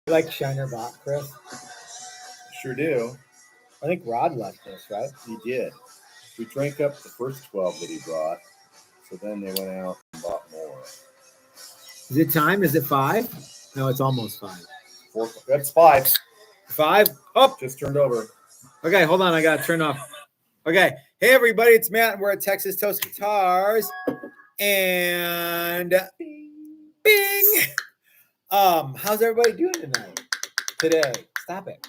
You like Shiner Bot, Chris? Sure do. I think Rod left this, right? He did. We drank up the first 12 that he brought, so then they went out and bought more. Is it time? Is it 5? No, it's almost 5. That's 5. 5? Oh, Just turned over. Okay, hold on. I got to turn off. Okay. Hey, everybody. It's Matt. We're at Texas Toast Guitars. And bing. How's everybody doing today? Stop it.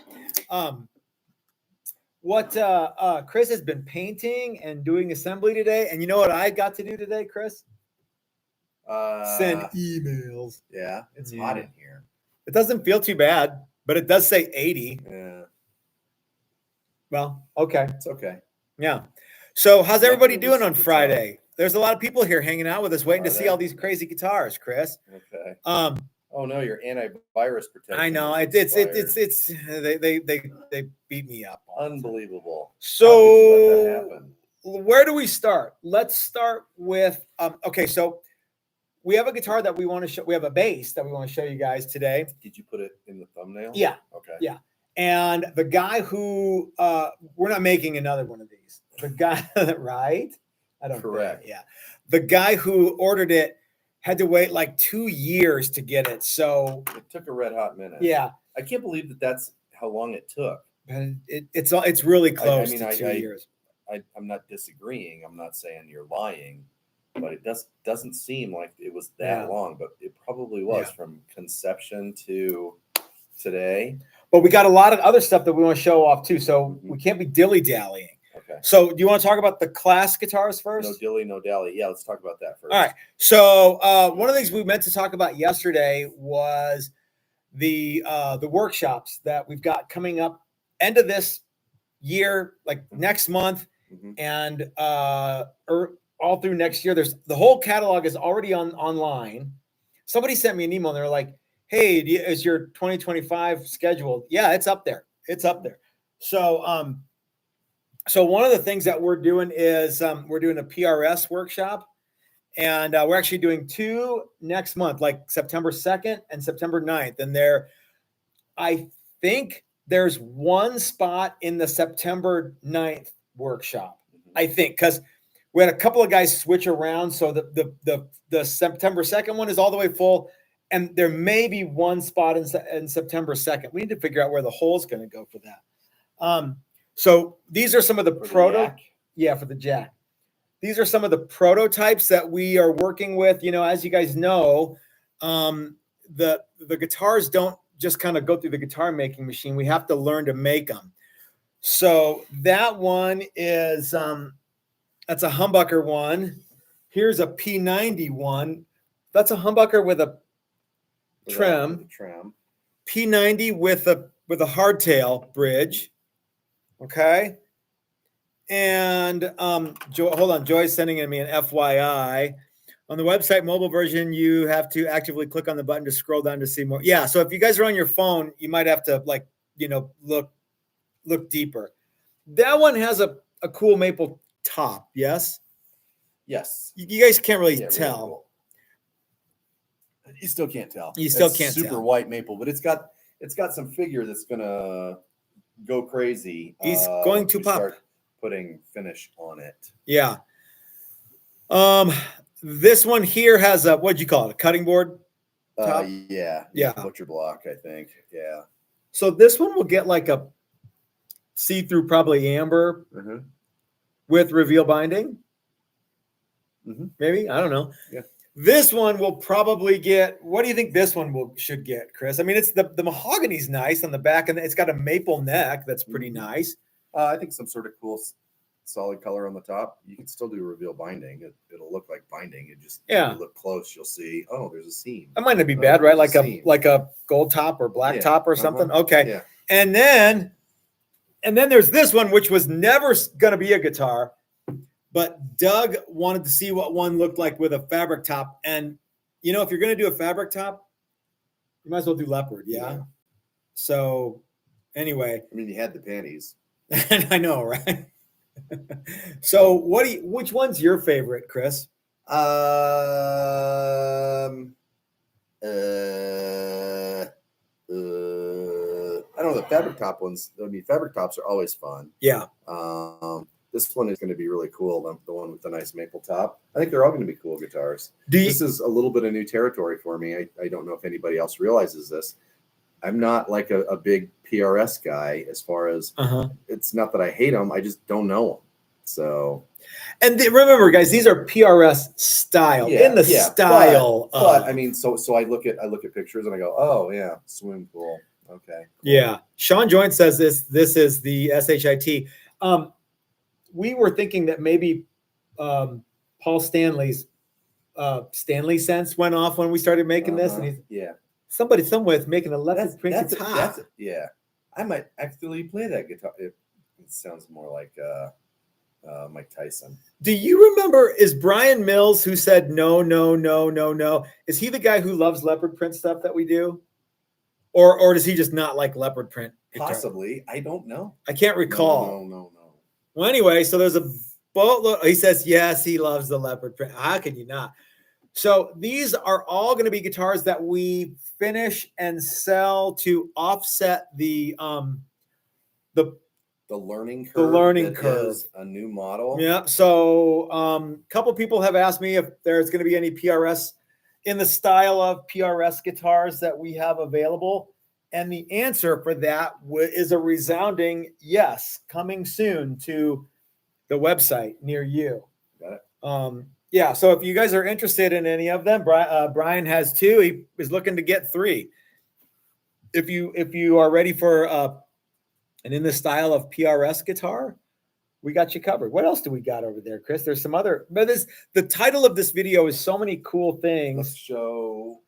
Chris has been painting and doing assembly today. And you know what I got to do today, Chris? Send emails. Yeah, it's hot in here. It doesn't feel too bad, but it does say 80. Yeah. Well, okay. It's okay. Yeah. So how's everybody doing on Friday? There's a lot of people here hanging out with us, waiting to see all these crazy guitars, Chris. Okay. Oh no, your antivirus protection. I know they beat me up. Unbelievable. So where do we start? Let's start with okay. So we have a guitar that we want to show. We have a bass that we want to show you guys today. Did you put it in the thumbnail? Yeah. Okay. Yeah. And the guy who we're not making another one of these. The guy, right? I don't. Correct. Think, yeah. The guy who ordered it had to wait like 2 years to get it. So it took a red hot minute. Yeah. I can't believe that's how long it took. And it's really close to 2 years. I'm not disagreeing. I'm not saying you're lying, but it doesn't seem like it was that long, but it probably was from conception to today. But we got a lot of other stuff that we want to show off too, so we can't be dilly-dallying. Okay. So do you want to talk about the class guitars first? No dilly, no dally. Yeah, let's talk about that first. All right. So one of the things we meant to talk about yesterday was the workshops that we've got coming up end of this year, like next month, and all through next year. There's the whole catalog is already online. Somebody sent me an email and they're like, hey, is your 2025 scheduled? Yeah, it's up there. It's up there. So so one of the things that we're doing is we're doing a PRS workshop, and we're actually doing 2 next month, like September 2nd and September 9th. And I think there's one spot in the September 9th workshop, I think, because we had a couple of guys switch around. So the September 2nd one is all the way full. And there may be one spot in September 2nd. We need to figure out where the hole is going to go for that. So these are some of the for the jack. These are some of the prototypes that we are working with. You know, as you guys know, the guitars don't just kind of go through the guitar making machine. We have to learn to make them. So that one is that's a humbucker one. Here's a P90 one. That's a humbucker with a trim. P90 with a hardtail bridge. Okay. And hold on, Joy's sending me an FYI. On the website mobile version, you have to actively click on the button to scroll down to see more. Yeah, so if you guys are on your phone, you might have to look deeper. That one has a cool maple top, yes? Yes. You guys can't really tell. Really cool. You still can't tell. Super white maple, but it's got some figure that's gonna go crazy. He's going to pop. Start putting finish on it. Yeah. This one here has a, what'd you call it? A cutting board top? Yeah. Butcher block, I think. Yeah. So this one will get like a see-through, probably amber with reveal binding. Maybe, I don't know. Yeah. This one will probably get, what do you think this one should get, Chris? I mean, it's the mahogany's nice on the back, and it's got a maple neck that's pretty nice. I think some sort of cool solid color on the top. You can still do reveal binding. It'll look like binding. It just if you look close, you'll see, oh, there's a seam. That might not be bad, right? Like a gold top or black top or something. Okay. Yeah. And then there's this one, which was never going to be a guitar, but Doug wanted to see what one looked like with a fabric top. And, you know, if you're going to do a fabric top, you might as well do leopard. Yeah. So anyway. I mean, you had the panties. I know, right? So which one's your favorite, Chris? I don't know, the fabric top ones. I mean, fabric tops are always fun. Yeah. This one is going to be really cool. The one with the nice maple top. I think they're all going to be cool guitars. This is a little bit of new territory for me. I don't know if anybody else realizes this. I'm not like a big PRS guy as far as it's not that I hate them. I just don't know them. So, and remember, guys, these are PRS style style. But I mean, so I look at pictures and I go, oh yeah, swim pool. Okay. Cool. Yeah. Sean Joint says this is the SHIT. We were thinking that maybe Paul Stanley's Stanley sense went off when we started making this, and he's somebody somewhere is making a leopard print guitar. Yeah, I might actually play that guitar. It sounds more like Mike Tyson. Do you remember? Is Brian Mills, who said no, is he the guy who loves leopard print stuff that we do, or does he just not like leopard print guitar? Possibly, I don't know. I can't recall. No. Well, anyway, so there's a boatload. He says, yes, he loves the leopard print. How can you not? So these are all going to be guitars that we finish and sell to offset the learning curve. The learning curve. Is a new model. Yeah. So a couple people have asked me if there's going to be any PRS in the style of PRS guitars that we have available. And the answer for that is a resounding yes, coming soon to the website near you. Got it. Yeah, so if you guys are interested in any of them, Brian has 2. He is looking to get 3. If you are ready for an in the style of PRS guitar, we got you covered. What else do we got over there, Chris? There's some other, but the title of this video is so many cool things. Let's show.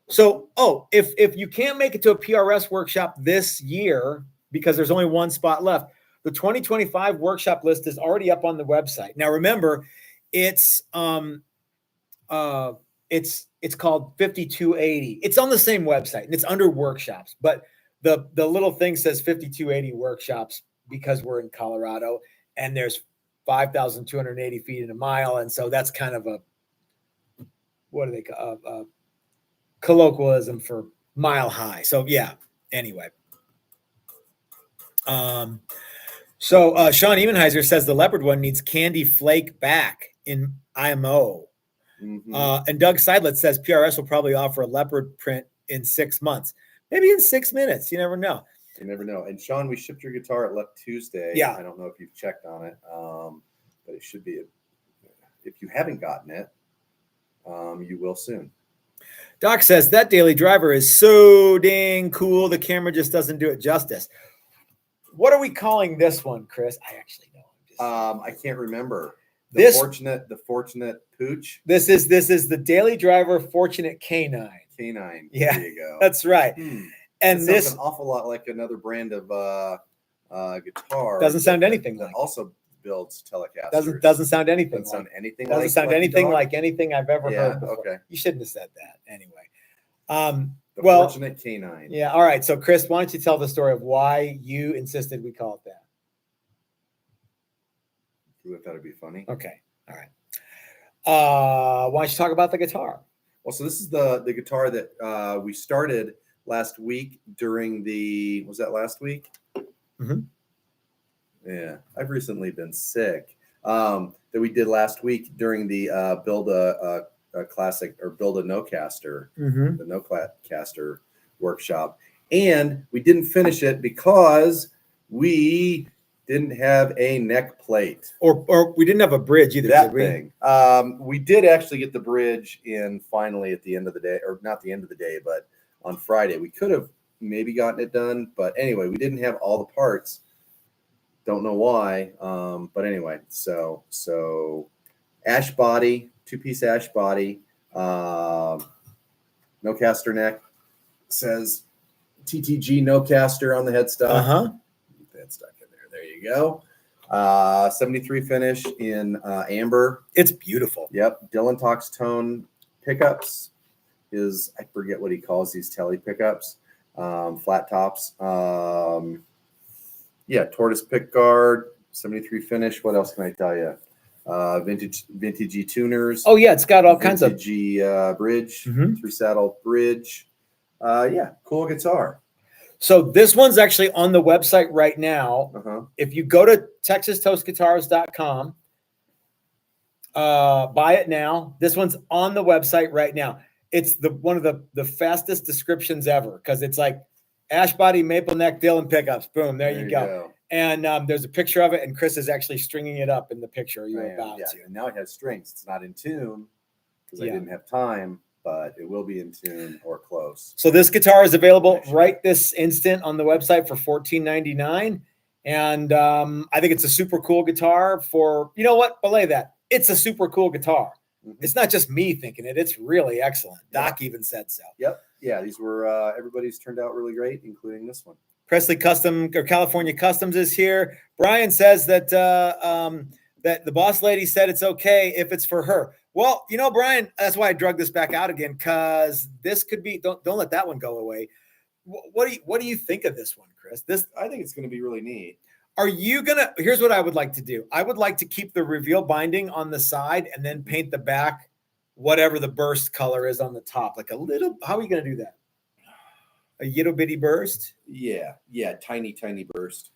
So, if you can't make it to a PRS workshop this year because there's only one spot left, the 2025 workshop list is already up on the website. Now, remember, it's called 5280. It's on the same website and it's under workshops, but the little thing says 5280 workshops because we're in Colorado and there's 5,280 feet in a mile, and so that's kind of a colloquialism for mile high. So yeah. Anyway. So Sean Ebenheiser says the leopard one needs candy flake back in IMO. And Doug Seidlitz says PRS will probably offer a leopard print in 6 months, maybe in 6 minutes. You never know. You never know. And Sean, we shipped your guitar. It left Tuesday. Yeah. I don't know if you've checked on it, but it should be. If you haven't gotten it, you will soon. Doc says that daily driver is so dang cool. The camera just doesn't do it justice. What are we calling this one, Chris? I actually know. I can't remember. The fortunate pooch. This is the daily driver fortunate canine. Canine. Yeah, there you go. That's right. And this sounds an awful lot like another brand of guitar. Doesn't sound anything that like. Also builds Telecasters. Doesn't sound anything. Doesn't sound anything. Doesn't like sound anything like anything I've ever heard before. Okay. You shouldn't have said that anyway. The fortunate canine. Yeah. All right. So, Chris, why don't you tell the story of why you insisted we call it that? You thought it'd be funny. Okay. All right. Why don't you talk about the guitar? Well, so this is the guitar that we started last week during the. Was that last week? Mm-hmm. Yeah, I've recently been sick. That we did last week during the build a classic or build a no-caster, the no-caster workshop, and we didn't finish it because we didn't have a neck plate, or we didn't have a bridge either. That thing. We did actually get the bridge in finally at the end of the day, or not the end of the day, but on Friday. We could have maybe gotten it done, but anyway, we didn't have all the parts. Don't know why, but anyway, so ash body, 2-piece ash body, no caster neck, says TTG no caster on the headstock. Get that stuck in there. There you go. 73 finish in amber. It's beautiful. Yep. Dylan Talks Tone pickups is, I forget what he calls these tele pickups, flat tops. Yeah, tortoise pick guard, 73 finish. What else can I tell you? Vintagey tuners. Oh yeah, it's got all kinds of bridge, 3 saddle bridge. Yeah, cool guitar. So this one's actually on the website right now. If you go to texastoastguitars.com, buy it now. This one's on the website right now. It's one of the fastest descriptions ever because it's like ash body, maple neck, Dylan pickups. Boom, there you go. And there's a picture of it, and Chris is actually stringing it up in the picture you're about to. And now it has strings. It's not in tune because I didn't have time, but it will be in tune or close. So this guitar is available right this instant on the website for $14.99. And I think it's a super cool guitar for, you know what? Belay that. It's a super cool guitar. It's not just me thinking it. It's really excellent. Doc even said so. Yep. Yeah, these were everybody's turned out really great, including this one. Presley Custom or California Customs is here. Brian says that that the boss lady said it's okay if it's for her. Well, you know, Brian, that's why I drug this back out again, because this could be. Don't let that one go away. What do you think of this one, Chris? I think it's going to be really neat. Are you gonna? Here's what I would like to do. I would like to keep the reveal binding on the side and then paint the back, whatever the burst color is on the top, like a little. How are you gonna do that? A little bitty burst? Yeah, tiny burst.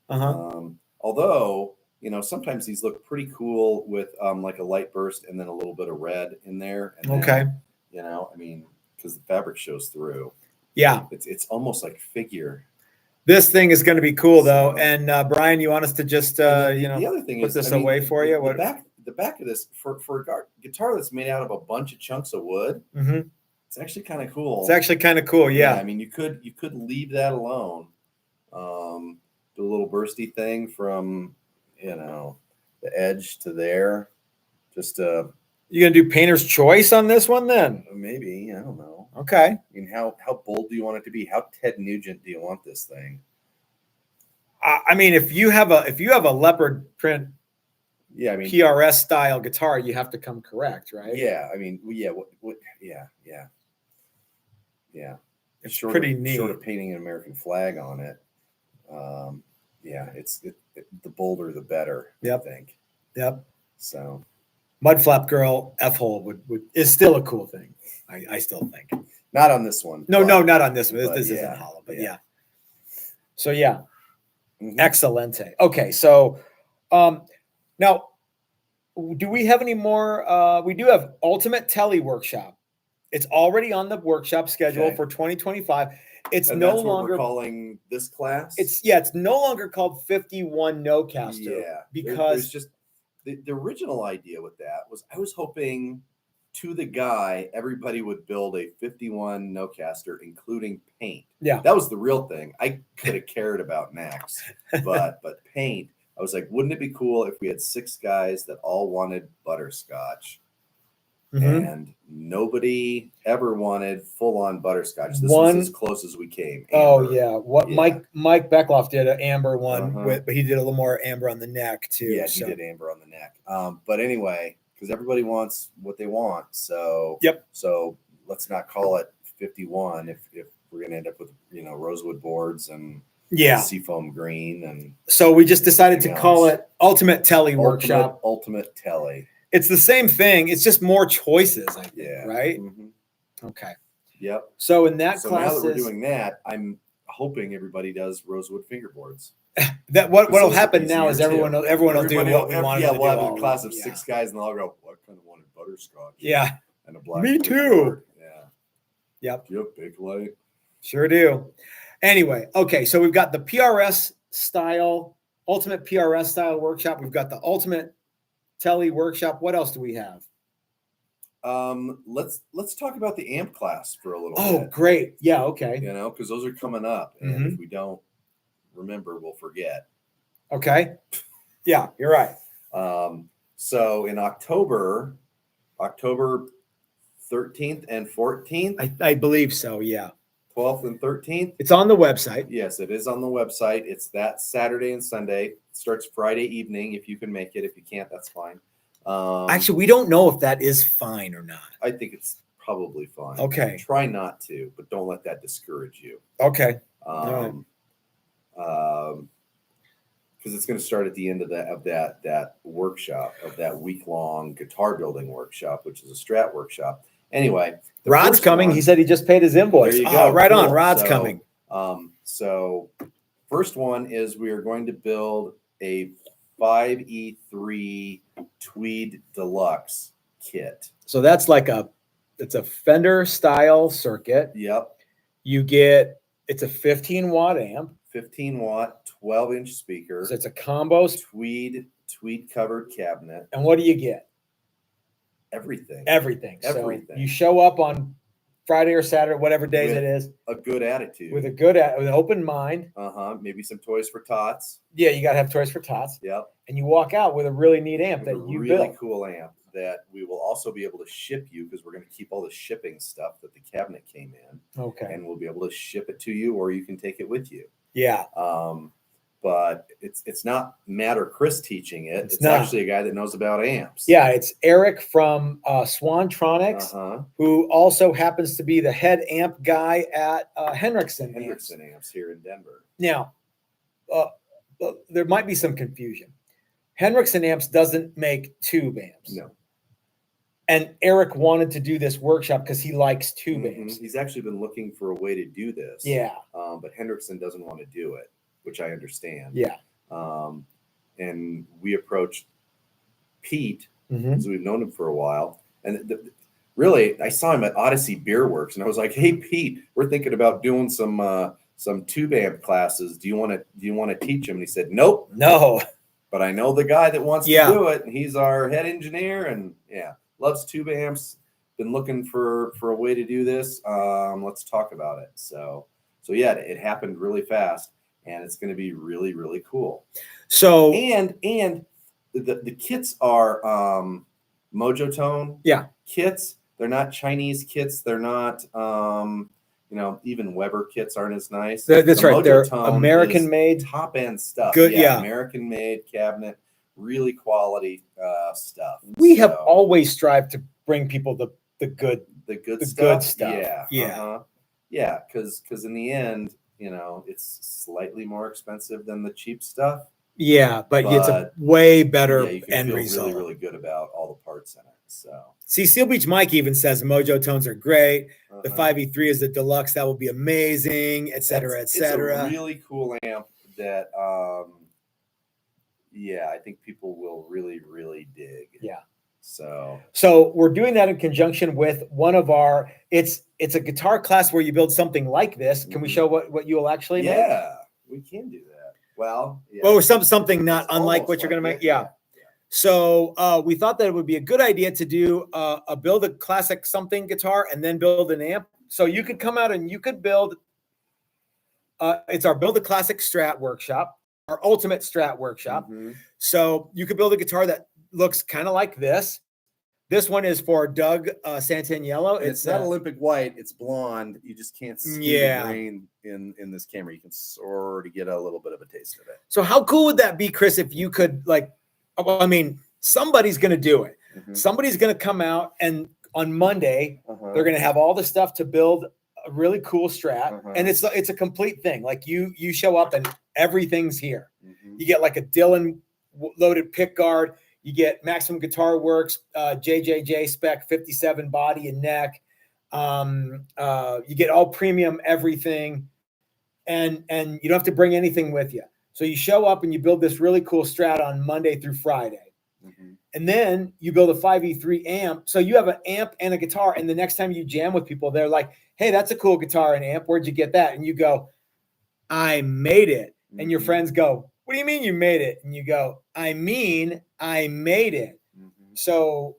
Uh-huh. Although, sometimes these look pretty cool with like a light burst and then a little bit of red in there. And then, because the fabric shows through. Yeah. It's almost like figure. This thing is going to be cool though. And Brian, you want us to just the other thing put this away for you? The back of this for a guitar that's made out of a bunch of chunks of wood. Mm-hmm. It's actually kind of cool. It's actually kind of cool. Yeah. I mean, you could leave that alone. Do a little bursty thing from, the edge to there. Just you gonna do painter's choice on this one then? Maybe. I don't know. Okay. I mean, how bold do you want it to be? How Ted Nugent do you want this thing? I mean, if you have a leopard print, PRS style guitar, you have to come correct, right? Yeah. I mean, yeah. Yeah. It's pretty neat. Short of painting an American flag on it. The bolder the better. Yep. I think. Yep. So, Mud Flap Girl F-hole is still a cool thing. I still think. Not on this one. No, not on this one. This isn't hollow, but yeah. So yeah, Excelente. Okay, so now, do we have any more? We do have Ultimate Telly Workshop. It's already on the workshop schedule for 2025. It's no longer what we're calling this class. It's no longer called 51 Nocaster. Yeah, because there's just the original idea with that was I was hoping to the guy everybody would build a 51 Nocaster, including paint. Yeah, that was the real thing. I could have cared about necks, but paint. I was like, wouldn't it be cool if we had 6 guys that all wanted butterscotch? And nobody ever wanted full-on butterscotch. This was as close as we came. Amber. Oh yeah, Mike Beckloff did an amber one, but he did a little more amber on the neck too. Yeah, he did amber on the neck. But anyway, because everybody wants what they want, so So let's not call it 51 if we're gonna end up with rosewood boards and seafoam green and. So we just decided to call it Ultimate Telly Workshop. Ultimate Telly. It's the same thing. It's just more choices, I think, right? Okay. Yep. So in that class, now that we're doing that, I'm hoping everybody does rosewood fingerboards. What'll happen now is everyone will do what we want. Yeah, we'll have a class of 6 guys, and they'll all go, "Well, I kind of wanted butterscotch." Yeah. And a black. Me too. Board. Yeah. Yep. Do you have big light? Sure do. Anyway, okay, so we've got the PRS style, Ultimate PRS style workshop. We've got the Ultimate Telly Workshop. What else do we have? Let's talk about the amp class for a little bit. Oh, great. Yeah, okay. Because those are coming up, and if we don't remember, we'll forget. Okay. Yeah, you're right. So in October 13th and 14th, I believe so. Yeah. 12th and 13th. It's on the website. Yes, it is on the website. It's that Saturday and Sunday. It starts Friday evening. If you can make it, if you can't, that's fine. Actually, we don't know if that is fine or not. I think it's probably fine. Okay. Try not to, but don't let that discourage you. Okay. Because it's going to start at the end of that workshop, of that week-long guitar building workshop, which is a Strat workshop. Anyway, the Rod's first coming. one- He said he just paid his invoice. There you Oh, go. right on. Cool. Rod's So, coming. So first one is we are going to build a 5E3 Tweed Deluxe kit. So that's like it's a Fender style circuit. Yep. It's a 15-watt amp. 15 watt, 12-inch speaker. So it's a combo. Tweed covered cabinet. And what do you get? Everything. Everything. Everything. So you show up on Friday or Saturday, whatever days With it is, a good attitude. with an open mind. Maybe some toys for tots. Yeah, you got to have toys for tots. Yep. And you walk out with a really neat amp With that a you really built. cool amp that we will also be able to ship you, because we're going to keep all the shipping stuff that the cabinet came in. Okay. And we'll be able to ship it to you, or you can take it with you. Yeah. But it's not Matt or Chris teaching it. It's not. actually a guy that knows about amps. Yeah, it's Eric from Swantronics, who also happens to be the head amp guy at Henriksen Amps here in Denver. Now, there might be some confusion. Henriksen Amps doesn't make tube amps. No. And Eric wanted to do this workshop because he likes tube amps. He's actually been looking for a way to do this. Yeah. But Henriksen doesn't want to do it, which I understand. Yeah. And we approached Pete, because we've known him for a while. And really, I saw him at Odyssey Beer Works, and I was like, "Hey, Pete, we're thinking about doing some tube amp classes. Do you want to teach him?" And he said, "Nope, no. But I know the guy that wants to do it, and he's our head engineer, and loves tube amps. Been looking for a way to do this. Let's talk about it." So yeah, it happened really fast, and it's going to be really, really cool. So and the kits are Mojo Tone kits. They're not Chinese kits. They're not even Weber kits aren't as nice. That's right. They're Tone American made, top end stuff. Good, American made cabinet, really quality stuff. We have always strived to bring people the good stuff. Yeah. Because in the end, it's slightly more expensive than the cheap stuff. Yeah, but it's a way better end result. Really, really good about all the parts in it. So Seal Beach Mike even says Mojo Tones are great. The 5E3 is the deluxe. That will be amazing, et cetera, et cetera. It's a really cool amp that, I think people will really, really dig. Yeah. So we're doing that in conjunction with one of our. It's a guitar class where you build something like this. Can we show what you will actually make? Yeah, we can do that. Well, or something not unlike what you're going to make. Yeah. So we thought that it would be a good idea to do build a classic something guitar and then build an amp. So you could come out and you could build. It's our Build a Classic Strat workshop, our ultimate Strat workshop. So you could build a guitar that looks kind of like this. This one is for Doug Santaniello. It's not Olympic white. It's blonde. You just can't see the grain in this camera. You can sort of get a little bit of a taste of it. So how cool would that be, Chris, if you could somebody's going to do it. Somebody's going to come out, and on Monday, they're going to have all the stuff to build a really cool Strat. And it's a complete thing. Like you show up and everything's here. You get like a Dylan loaded pick guard. You get Maximum Guitar Works, JJJ spec 57 body and neck. You get all premium everything, and you don't have to bring anything with you. So you show up and you build this really cool Strat on Monday through Friday. And then you build a 5E3 amp. So you have an amp and a guitar, and the next time you jam with people, they're like, "Hey, that's a cool guitar and amp. Where'd you get that?" And you go, "I made it." And your friends go, "What do you mean you made it?" And you go, I made it. So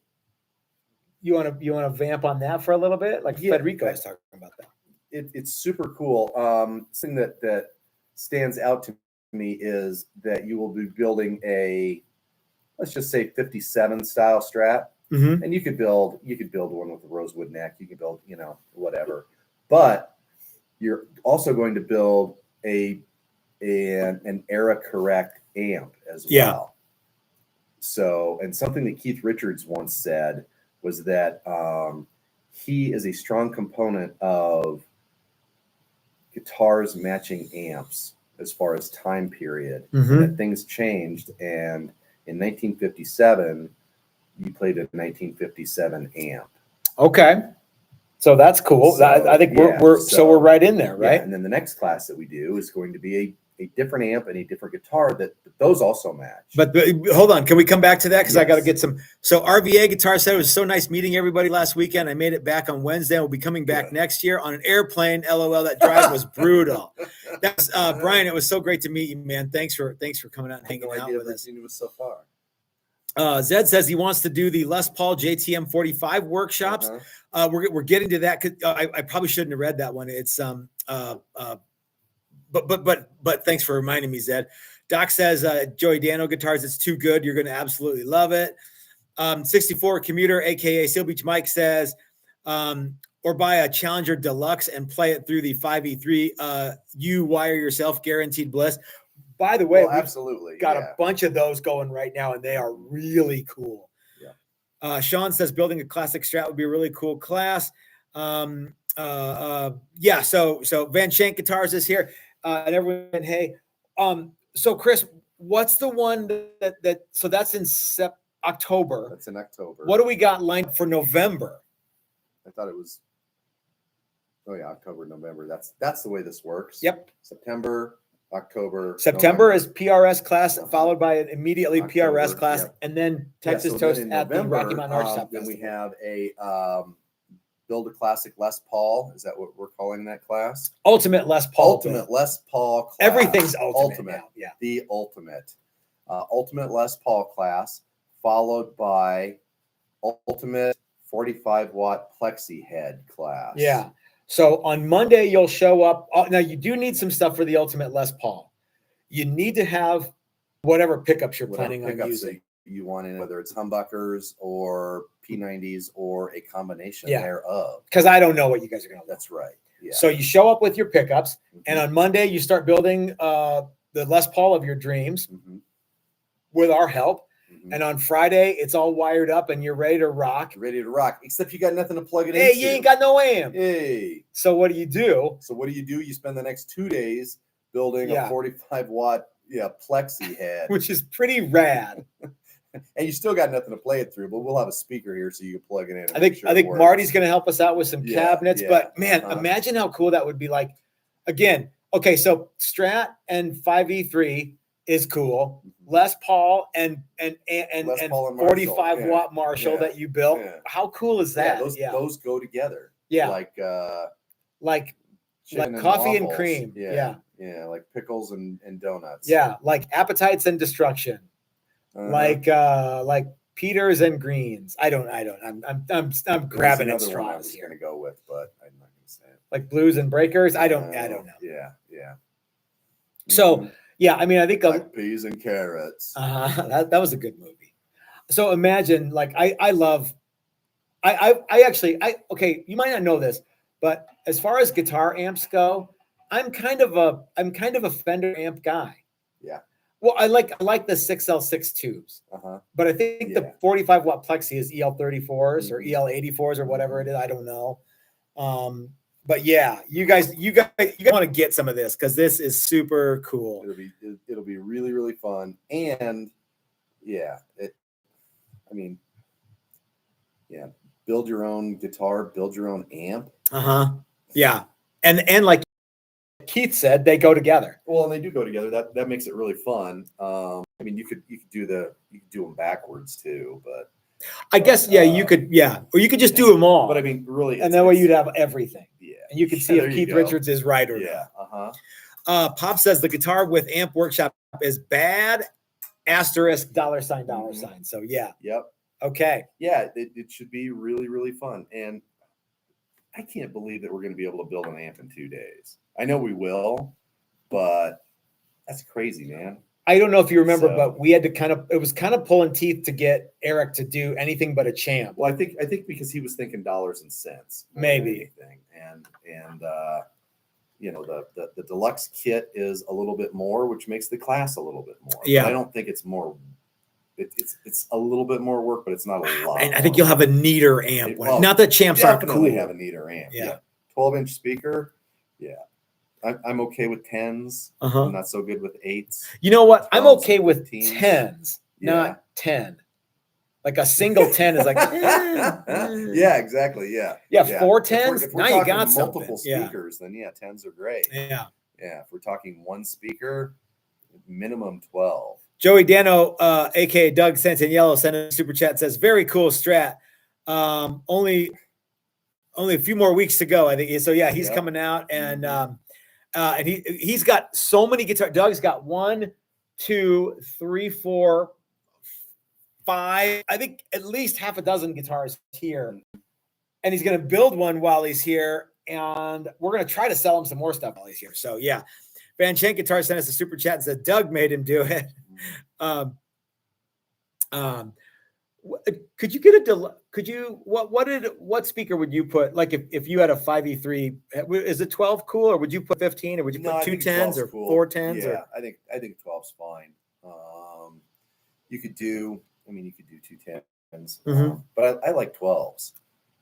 you want to vamp on that for a little bit? Like Federico was talking about that. It's super cool. Something that stands out to me is that you will be building a, let's just say 57 style Strat. And you could build one with a rosewood neck. You could build, whatever. But you're also going to build an era correct amp as well. So, and something that Keith Richards once said was that he is a strong component of guitars matching amps as far as time period. That things changed, and in 1957, you played a 1957 amp. Okay. So that's cool. So, I think yeah, we're right in there, right? Yeah, and then the next class that we do is going to be a different amp and a different guitar that those also match. But hold on, can we come back to that? Because I got to Yes. get some. So RVA Guitar said it was so nice meeting everybody last weekend. I made it back on Wednesday. We'll be coming back next year on an airplane. LOL, that drive was brutal. That's Brian. It was so great to meet you, man. Thanks for coming out and hanging out with us. It was so far. Zed says he wants to do the Les Paul JTM 45 workshops. We're getting to that. I probably shouldn't have read that one. It's but thanks for reminding me, Zed. Doc says Joey Dano guitars, it's too good. You're going to absolutely love it. 64 Commuter, aka Seal Beach Mike says, or buy a Challenger Deluxe and play it through the 5E3. You wire yourself, guaranteed bliss. By the way, absolutely got a bunch of those going right now, and they are really cool. Yeah. Sean says building a classic Strat would be a really cool class. Yeah. So Van Shank Guitars is here, and everyone. Hey, so Chris, what's the one that? So that's in October. That's in October. What do we got lined up for November? I thought it was. Oh yeah, October, November. That's the way this works. Yep. September, October. September is PRS class, followed by immediately October, PRS class, and then Texas Toast at the Rocky Mountain Arch Top Then Festival. we have a build a classic Les Paul. Is that what we're calling that class? Ultimate Les Paul. Ultimate Les Paul class. Everything's ultimate now. Yeah. The ultimate. Ultimate Les Paul class, followed by ultimate 45-watt plexi head class. Yeah. So on Monday, you'll show up. Now, you do need some stuff for the Ultimate Les Paul. You need to have whatever pickups you're planning on using. You want in, whether it's humbuckers or P90s or a combination thereof. Because I don't know what you guys are going to do. That's right. Yeah. So you show up with your pickups, and on Monday, you start building the Les Paul of your dreams with our help. And on Friday, it's all wired up and you're ready to rock. Ready to rock, except you got nothing to plug it into. Hey, you ain't got no amp. Hey. So what do you do? You spend the next 2 days building a 45-watt plexi head. Which is pretty rad. And you still got nothing to play it through, but we'll have a speaker here so you can plug it in. I think Marty's going to help us out with some cabinets. But, man, imagine how cool that would be. Like, again, okay, so Strat and 5E3 is cool. Les Paul and 45-watt Marshall that you built. Yeah. How cool is that? Those go together. Yeah. Like coffee and cream. Yeah. Yeah, like pickles and donuts. Yeah, like appetites and destruction. Like Peters and greens. I'm grabbing at straws here. Going to go with, but I'm not going to say it. Like blues and breakers. I don't know. Yeah. So. Yeah, I mean, I think like peas and carrots. That was a good movie. So imagine, like, okay, you might not know this, but as far as guitar amps go, I'm kind of a Fender amp guy. Yeah. Well, I like the 6L6 tubes, but I think the 45-watt plexi is EL34s or EL84s or whatever it is. I don't know. But yeah, you guys want to get some of this because this is super cool. It'll be really, really fun. And build your own guitar, build your own amp. Yeah. And like Keith said, they go together. Well, and they do go together. That makes it really fun. I mean, you could do them backwards too, but I guess you could, or you could just do them all. But I mean, really, and that way you'd have everything. Yeah, and you could see if Keith Richards is right or not. Pop says the guitar with amp workshop is bad. Asterisk $sign. So yeah. Yep. Okay. Yeah, it should be really, really fun. And I can't believe that we're going to be able to build an amp in 2 days. I know we will, but that's crazy, man. I don't know if you remember, but we had to it was kind of pulling teeth to get Eric to do anything but a champ. Well, I think because he was thinking dollars and cents, maybe. And the deluxe kit is a little bit more, which makes the class a little bit more. Yeah. But I don't think it's more. It's a little bit more work, but it's not a lot. And I think you'll have a neater amp. Not that champs aren't cool. Definitely have a neater amp. Yeah. 12-inch speaker. Yeah. I'm okay with 10s. I'm not so good with 8s. You know what? I'm okay with 10s, not 10. Like a single 10 is like, yeah, exactly. Yeah. Yeah, 4 10s. If we're Now you talking got multiple something. speakers, then yeah, 10s are great. Yeah. Yeah. If we're talking one speaker, minimum 12. Joey Dano, aka Doug Sent in Yellow, sent a super chat, says, very cool strat. Only a few more weeks to go, I think. So yeah, he's coming out, and he's got so many guitars. Doug's got 1, 2, 3, 4, 5. I think at least half a dozen guitars here, and he's going to build one while he's here, and we're going to try to sell him some more stuff while he's here. So yeah, Van Shank Guitar sent us a super chat and said Doug made him do it. Could you get what speaker would you put? Like if you had a 5E3, is it 12 cool, or would you put 15, or would you put 2 10s or cool. 4 10s? Yeah, I think 12's fine. You could do 2 10s, but I like 12s.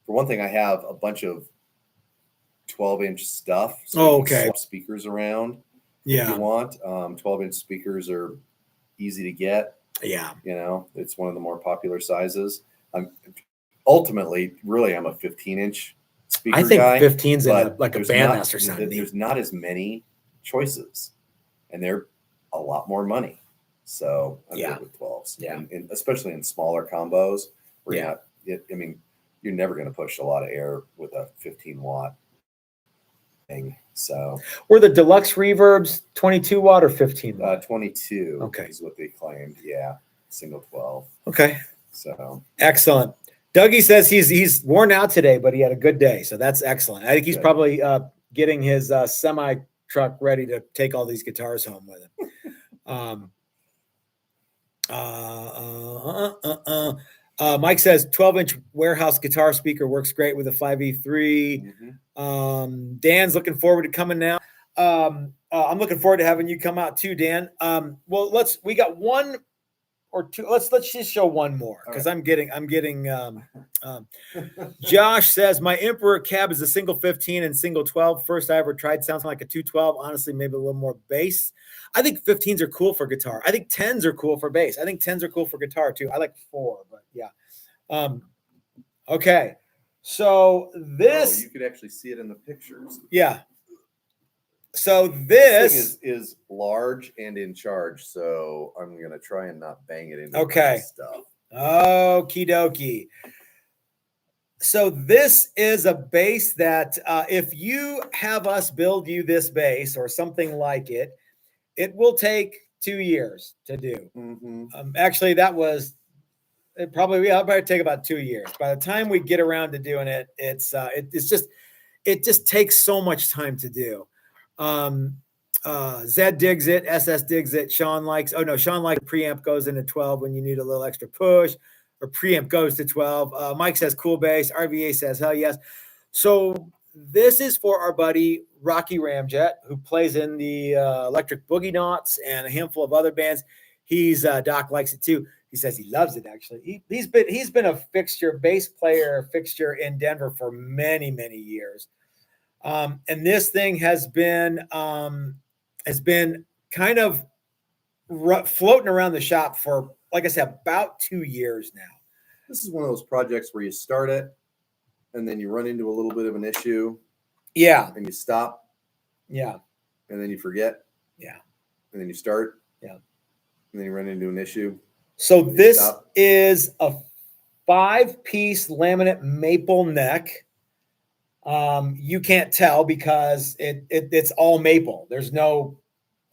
For one thing, I have a bunch of 12-inch stuff. So you can swap speakers around. Yeah, if you want. 12-inch speakers are easy to get. Yeah, it's one of the more popular sizes. Ultimately, really, I'm a 15-inch speaker. I think guy, 15's like a Bandmaster sound. There's not as many choices, and they're a lot more money. So I'm good with 12s. Yeah, and especially in smaller combos. Where you're never going to push a lot of air with a 15-watt thing. So were the deluxe reverbs 22 watt or 15 watt? 22. Okay, is what they claimed. Yeah, single 12. Okay, so excellent. Dougie says he's worn out today, but he had a good day, so that's excellent. I think he's probably getting his semi truck ready to take all these guitars home with him. Mike says 12-inch warehouse guitar speaker works great with a 5E3. Dan's looking forward to coming now. I'm looking forward to having you come out too, Dan. Well, we got one or two. Let's just show one more, because I'm getting Josh says my Emperor cab is a single 15 and single 12. First I ever tried. Sounds like a 212. Honestly, maybe a little more bass. I think 15s are cool for guitar. I think 10s are cool for bass. I think 10s are cool for guitar too. I like 4, but yeah. Okay. So this you could actually see it in the pictures. Yeah. So this thing is large and in charge. So I'm gonna try and not bang it into stuff. Okie dokie. So this is a bass that if you have us build you this bass or something like it, it will take 2 years to do. Actually, it'll probably take about 2 years. By the time we get around to doing it, it just takes so much time to do. Zed digs it, SS digs it, Sean likes preamp goes into 12 when you need a little extra push, or preamp goes to 12. Mike says cool bass, RVA says hell yes. So this is for our buddy Rocky Ramjet, who plays in the Electric Boogie Knots and a handful of other bands. Doc likes it too. He says he loves it. Actually, he's been a bass player fixture in Denver for many, many years. And this thing has been kind of floating around the shop for, like I said, about 2 years now. This is one of those projects where you start it and then you run into a little bit of an issue. Yeah. And you stop. Yeah. And then you forget. Yeah. And then you start. Yeah. And then you run into an issue. So this is a 5-piece laminate maple neck. You can't tell because it's all maple. There's no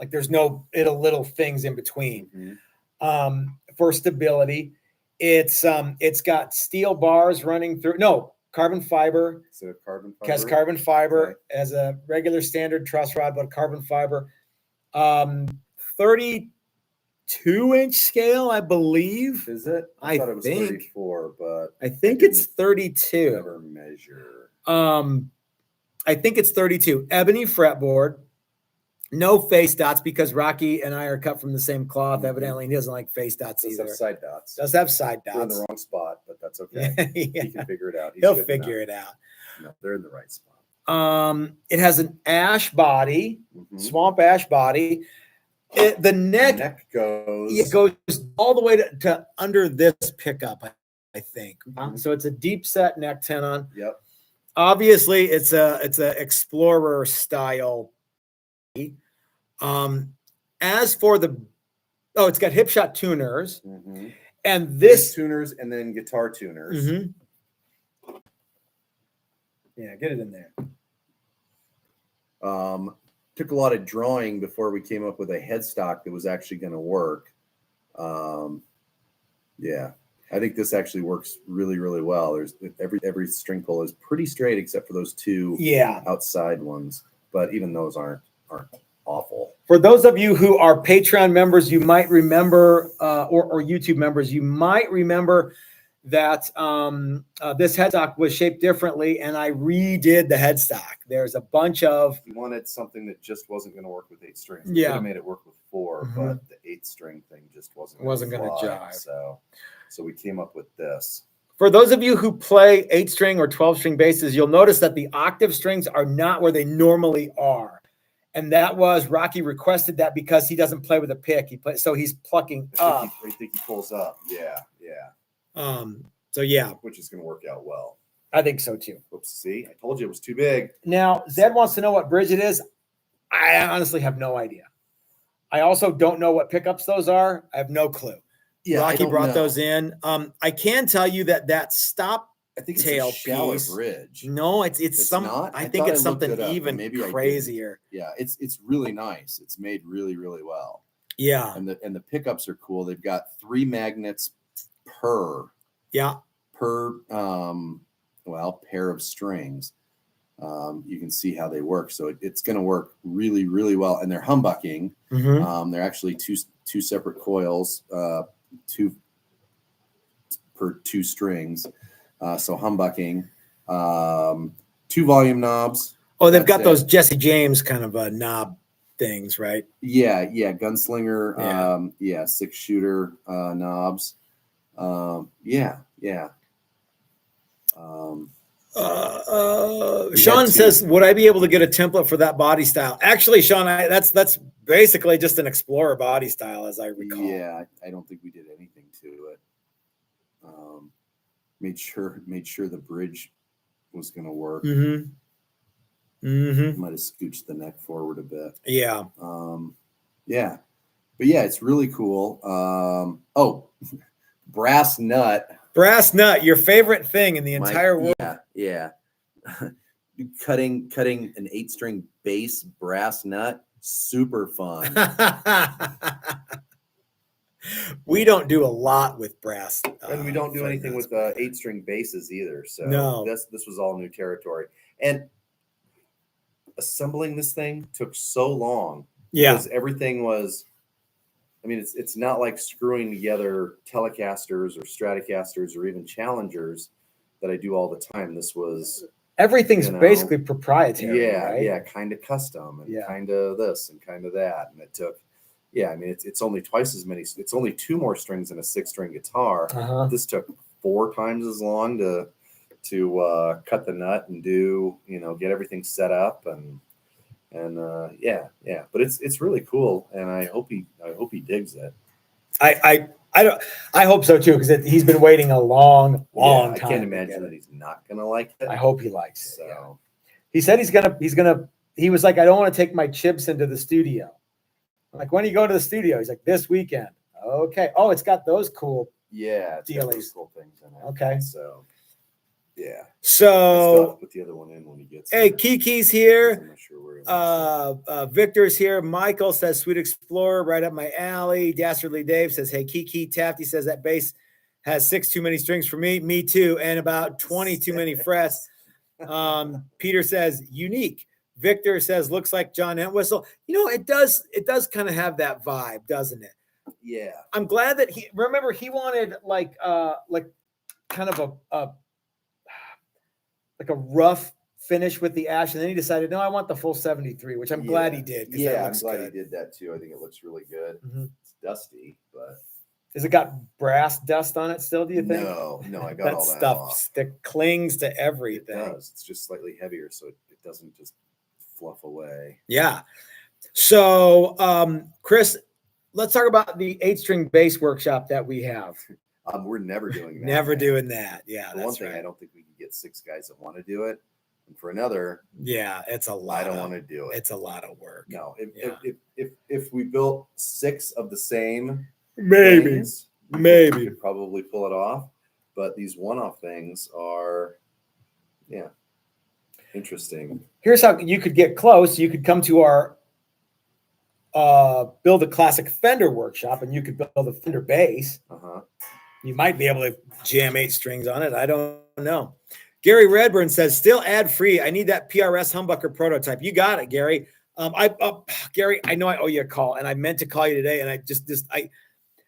little things in between. For stability, it's got steel bars running through. No, carbon fiber. Is it carbon fiber? Has carbon fiber as a regular standard truss rod, but carbon fiber. 32-inch scale, I believe. Is it? I thought it was 34, but I think it's 32. Never measure. I think it's 32. Ebony fretboard, no face dots, because Rocky and I are cut from the same cloth. Evidently, he doesn't like face dots either. Does have side dots. Does have side dots. They're in the wrong spot, but that's okay. Yeah. He can figure it out. He'll figure it out. No, they're in the right spot. It has an ash body, swamp ash body. The neck goes. It goes all the way to under this pickup, I I think. Mhm. So it's a deep set neck tenon. Yep. Obviously, it's a explorer style. As for the it's got Hipshot tuners, Mm-hmm. and Bass this tuners and then guitar tuners. Mhm. Yeah, get it in there. Took a lot of drawing before we came up with a headstock that was actually going to work. Yeah, I think this actually works really, really well. There's every string pull is pretty straight except for those two outside ones, but even those aren't awful. For those of you who are Patreon members, you might remember, or YouTube members, you might remember that this headstock was shaped differently, and I redid the headstock. There's a bunch of... You wanted something that just wasn't going to work with 8 strings. Yeah. We could have made it work with 4, but the 8-string thing just wasn't going to jive. So we came up with this. For those of you who play 8-string or 12-string basses, you'll notice that the octave strings are not where they normally are. And that was, Rocky requested that because he doesn't play with a pick. So he's plucking up. I think he pulls up. Yeah. So yeah. Which is going to work out well. I think so too. Oops, see? I told you it was too big. Now, Zed wants to know what bridge it is. I honestly have no idea. I also don't know what pickups those are. I have no clue. Yeah, Rocky brought those in. I can tell you that stop I think it's tail a shallow piece. bridge. No, it's some. Not? I think it's something even maybe crazier. Yeah, it's really nice. It's made really, really well. Yeah, and the pickups are cool. They've got 3 magnets per pair of strings. You can see how they work. So it's going to work really, really well. And they're humbucking. Mm-hmm. They're actually two separate coils, 2 per 2 strings. So humbucking, 2 volume knobs. Oh, they've got those Jesse James kind of knob things, right? Yeah, gunslinger, 6-shooter knobs. Yeah. Sean says, would I be able to get a template for that body style? Actually, Sean, that's basically just an Explorer body style, as I recall. Yeah, I don't think we did anything to it. Made sure the bridge was going to work. Mm-hmm. Might have scooched the neck forward a bit. Yeah. Yeah. But yeah, it's really cool. Brass nut. Brass nut, your favorite thing in the entire world. Yeah. Cutting an 8-string bass brass nut, super fun. We don't do a lot with brass. And we don't do anything with 8-string basses either. So no. This was all new territory. And assembling this thing took so long. Yeah. Because everything was, I mean, it's not like screwing together Telecasters or Stratocasters or even Challengers that I do all the time. This was... Everything's basically proprietary. Yeah, right? Yeah, kind of custom and kind of this and kind of that. And it took... Yeah, I mean, it's only twice as many. It's only 2 more strings in a 6-string guitar. This took 4 times as long to cut the nut and get everything set up and yeah. But it's really cool, and I hope he digs it. I hope so too, because he's been waiting a long time. I can't imagine that he's not gonna like it. I hope he likes it. So yeah. He said he's gonna. He was like, I don't want to take my chips into the studio. I'm like, when do you go to the studio? He's like, this weekend. Okay. Oh, it's got those cool. Yeah, it's got those cool things in it. Okay. So. Yeah. So put the other one in when he gets. Hey, Kiki's here. I'm not sure where Victor's here. Michael says, "Sweet Explorer, right up my alley." Dastardly Dave says, "Hey, Kiki." Tafty says that bass has 6 too many strings for me. Me too, and about 20 too many frets. Peter says, "Unique." Victor says, "Looks like John Entwistle." It does kind of have that vibe, doesn't it? Yeah. I'm glad that he wanted like kind of a rough finish with the ash, and then he decided, no, I want the full 73, which I'm glad he did. Yeah, I'm glad he did that too. I think it looks really good. Mm-hmm. It's dusty, but has it got brass dust on it still? Do you think? No, I got all that stuff off. Clings to everything. It does. It's just slightly heavier, so it doesn't just fluff away. Yeah. So, Chris, let's talk about the 8-string bass workshop that we have. We're never doing that. Never doing that. Yeah, For that's one thing, right. I don't think we can get 6 guys that want to do it. And for another, yeah, it's a lot. I don't want to do it. It's a lot of work. No, Yeah. if we built 6 of the same Maybe. things, we Maybe. could probably pull it off. But these one-off things are, interesting. Here's how you could get close. You could come to our build a classic Fender workshop, and you could build a Fender bass. You might be able to jam 8 strings on it. I don't know. Gary Redburn says, still ad free. I need that PRS humbucker prototype. You got it, Gary. Gary, I know I owe you a call, and I meant to call you today, and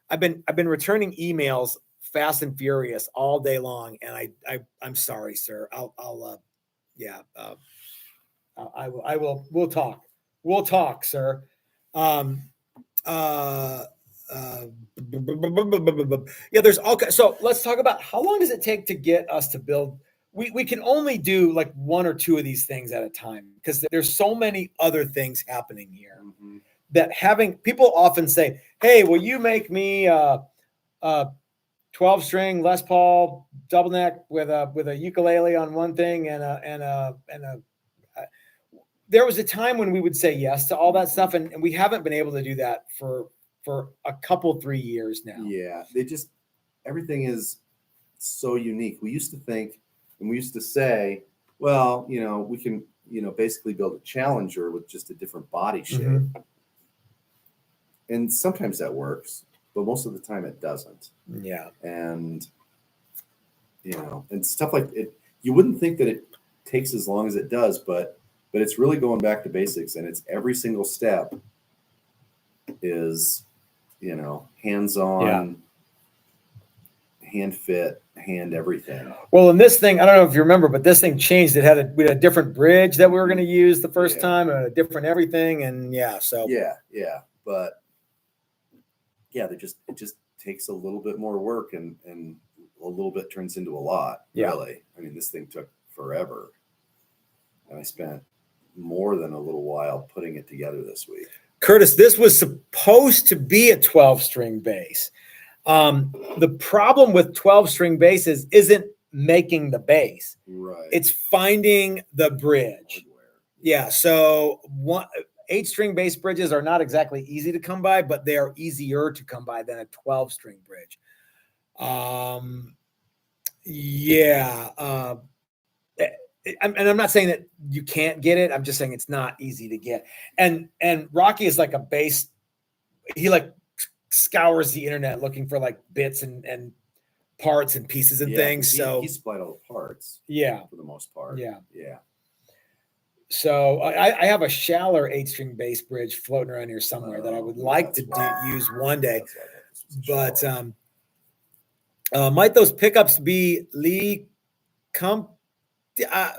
I've been returning emails fast and furious all day long, and I'm sorry, sir. We'll talk. We'll talk, sir. There's all. So let's talk about how long does it take to get us to build. We can only do like 1 or 2 of these things at a time because there's so many other things happening here that having people often say, hey, will you make me a 12-string Les Paul double neck with a ukulele on one thing and there was a time when we would say yes to all that stuff, and we haven't been able to do that for a couple 3 years now. Yeah, everything is so unique. We used to think, and we used to say, well, we can, basically build a Challenger with just a different body shape. And sometimes that works, but most of the time it doesn't. Yeah. And, and stuff like it, you wouldn't think that it takes as long as it does, but it's really going back to basics, and it's every single step is, hands-on, hand fit, hand everything. Well, in this thing, I don't know if you remember, but this thing changed. We had a different bridge that we were going to use the first time, and a different everything, and but it just takes a little bit more work, and a little bit turns into a lot. Really, I mean, this thing took forever, and I spent more than a little while putting it together this week. Curtis, this was supposed to be a 12-string bass. The problem with 12-string basses isn't making the bass. Right. It's finding the bridge. Yeah. So 8-string bass bridges are not exactly easy to come by, but they are easier to come by than a 12-string bridge. And I'm not saying that you can't get it. I'm just saying it's not easy to get. And Rocky is like a bass. He like scours the internet looking for like bits and parts and pieces and things. So he supplied all the parts. Yeah. For the most part. Yeah. Yeah. So I have a Shellooe 8-string bass bridge floating around here somewhere that I would like to use one day. But might those pickups be Lee I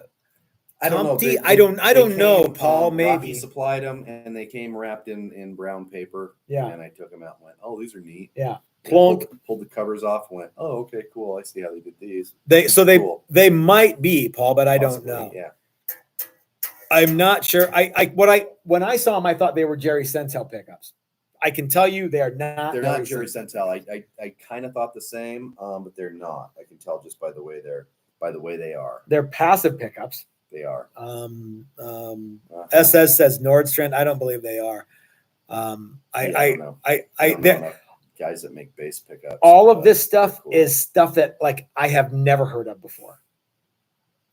don't know. I don't know, Paul. Maybe Rocky supplied them, and they came wrapped in brown paper. Yeah. And I took them out and went, "Oh, these are neat." Yeah. Pulled the covers off. And went, "Oh, okay, cool. I see how they did these." They might be, Paul, but I don't know. Yeah. I'm not sure. When I saw them, I thought they were Jerry Sentel pickups. I can tell you they are not. They're not Jerry Sentel. I kind of thought the same, but they're not. I can tell just by the way they are. They're passive pickups. They are. SS says Nordstrand. I don't believe they are. I don't know guys that make bass pickups. All of this stuff is stuff that like I have never heard of before.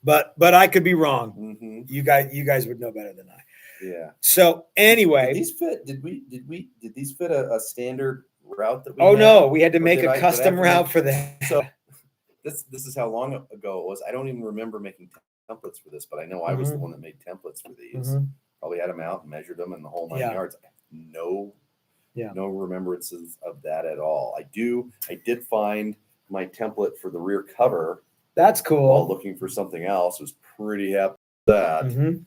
But I could be wrong. Mm-hmm. You guys would know better than I. Yeah. So anyway, did these fit? Did these fit a standard route that we? Oh no, we had to make a custom route for that. So this is how long ago it was. I don't even remember making templates for this, but I know I was the one that made templates for these. Probably had them out and measured them in the whole 9 yards. I have no remembrances of that at all. I did find my template for the rear cover. That's cool. While looking for something else, was pretty happy with that.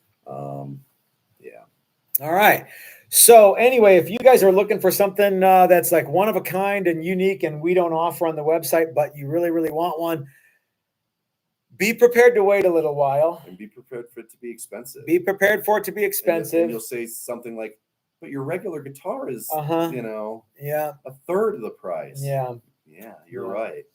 All right. So anyway, if you guys are looking for something that's like one of a kind and unique, and we don't offer on the website, but you really, really want one, be prepared to wait a little while. And be prepared for it to be expensive. Be prepared for it to be expensive. And you'll say something like, but your regular guitar is, a third of the price. Yeah. Yeah, you're right.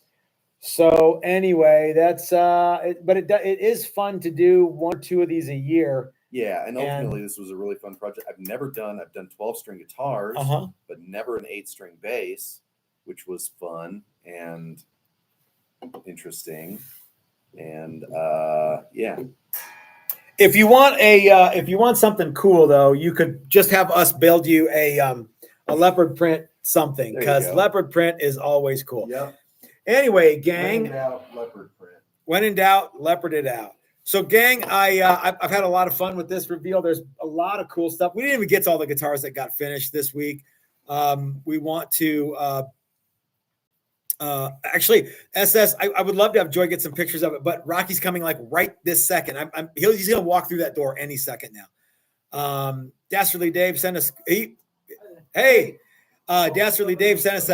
So anyway, that's but it is fun to do 1 or 2 of these a year. Yeah, and ultimately this was a really fun project. I've done 12-string guitars, but never an 8-string bass, which was fun and interesting. And yeah. If you want something cool though, you could just have us build you a leopard print something, because leopard print is always cool. Yep. Anyway, gang. When in doubt, leopard print. When in doubt, leopard it out. So, gang, I've had a lot of fun with this reveal. There's a lot of cool stuff. We didn't even get to all the guitars that got finished this week. We want to actually, SS. I would love to have Joy get some pictures of it, but Rocky's coming like right this second. He's gonna walk through that door any second now. Dastardly Dave sent us. Hey. Dastardly Dave sent us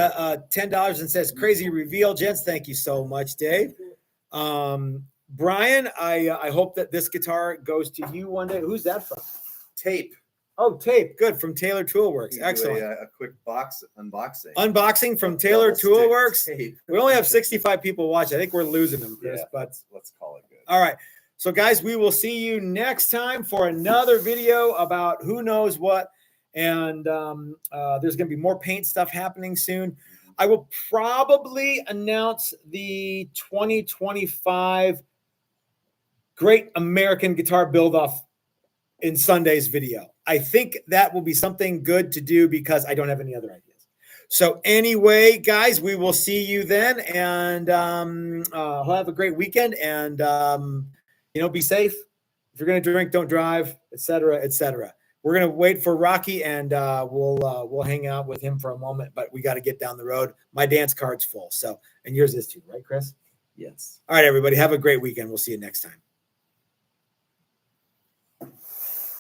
$10 and says, "Crazy reveal, gents." Thank you so much, Dave. Brian, I hope that this guitar goes to you one day. Who's that from? Tape. Oh, Tape. Good. From Taylor Toolworks. Excellent. A quick unboxing. Unboxing from Taylor Toolworks. We only have 65 people watch. I think we're losing them, Chris. Yeah, but let's call it good. All right. So, guys, we will see you next time for another video about who knows what. And there's going to be more paint stuff happening soon. I will probably announce the 2025 Great American Guitar Build-Off in Sunday's video. I think that will be something good to do because I don't have any other ideas. So anyway, guys, we will see you then, and have a great weekend, and be safe. If you're going to drink, don't drive, etc., etc. We're going to wait for Rocky, and we'll hang out with him for a moment, but we got to get down the road. My dance card's full, and yours is too, right, Chris? Yes. All right, everybody, have a great weekend. We'll see you next time.